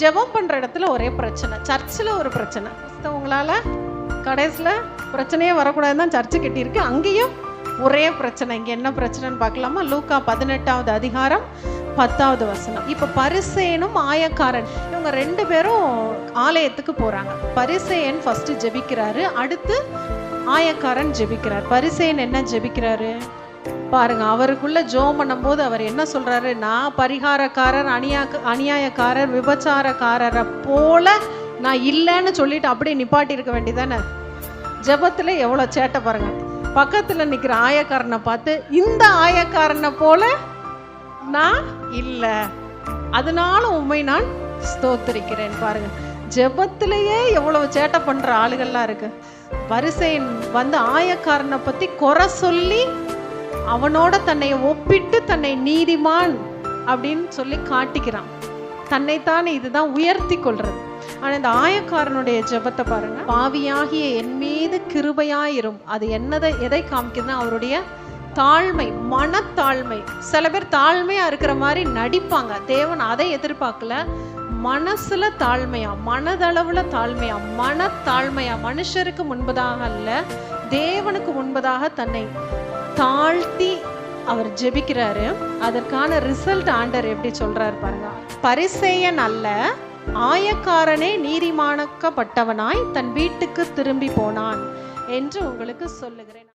ஜெபம் பண்ற இடத்துல ஒரே பிரச்சனை, சர்ச்சில் ஒரு பிரச்சனை. கிறிஸ்தவங்களால கடைசியில் பிரச்சனையே வரக்கூடாதுன்னு தான் சர்ச்சு கட்டியிருக்கு. அங்கேயும் ஒரே பிரச்சனை. இங்கே என்ன பிரச்சனைன்னு பார்க்கலாமா? லூக்கா 18வது அதிகாரம் 10வது வசனம். இப்போ பரிசேயனும் ஆயக்காரன் இவங்க 2 பேரும் ஆலயத்துக்கு போறாங்க. பரிசேயன் ஃபர்ஸ்ட் ஜெபிக்கிறாரு, அடுத்து ஆயக்காரன் ஜெபிக்கிறார். பரிசேயன் என்ன ஜெபிக்கிறாரு பாருங்க. அவருக்குள்ள ஜெபம் பண்ணும்போது அவர் என்ன சொல்றாரு? நான் பரிகாரக்காரர், அநியாயக்காரர், விபச்சாரக்காரரை போல நான் இல்லைன்னு சொல்லிட்டு அப்படியே நிப்பாட்டி இருக்க வேண்டியதானே. ஜெபத்துல எவ்வளவு சேட்டை பாருங்க. பக்கத்துல நிக்கிற ஆயக்காரனை பார்த்து, இந்த ஆயக்காரனை போல நான் இல்லை, அதனால உண்மை நான் ஸ்தோத்திரிக்கிறேன். பாருங்க, ஜெபத்திலேயே எவ்வளவு சேட்டை பண்ற ஆளுகள்லாம் இருக்கு. பரிசேயன் ஆயக்காரனை பத்தி குறை சொல்லி அவனோட தன்னை ஒப்பிட்டு தன்னை நீதிமான் அப்படின்னு சொல்லி காட்டிக்கிறான். தன்னைத்தானே இதுதான் உயர்த்தி கொள்றது. ஆனா இந்த ஆயக்காரனுடைய ஜெபத்தை பாருங்க. பாவியாகிய என் மீது கிருபையாயிரும். அது எதை காமிக்குதுன்னா அவருடைய தாழ்மை, மனத்தாழ்மை. சில பேர் தாழ்மையா இருக்கிற மாதிரி நடிப்பாங்க. தேவன் அதை எதிர்பார்க்கல. மனசுல தாழ்மையா, மனதளவுல தாழ்மையா, மனத்தாழ்மையா, மனுஷருக்கு முன்பதாக அல்ல தேவனுக்கு முன்பதாக தன்னை தாழ்த்தி அவர் ஜெபிக்கிறாரு. அதற்கான ரிசல்ட் ஆண்டவர் எப்படி சொல்றாரு பாருங்க. பரிசேயன் அல்ல, ஆயக்காரனே நீதிமானாக்கப்பட்டவனாய் தன் வீட்டுக்கு திரும்பி போனான் என்று உங்களுக்கு சொல்லுகிறேன்.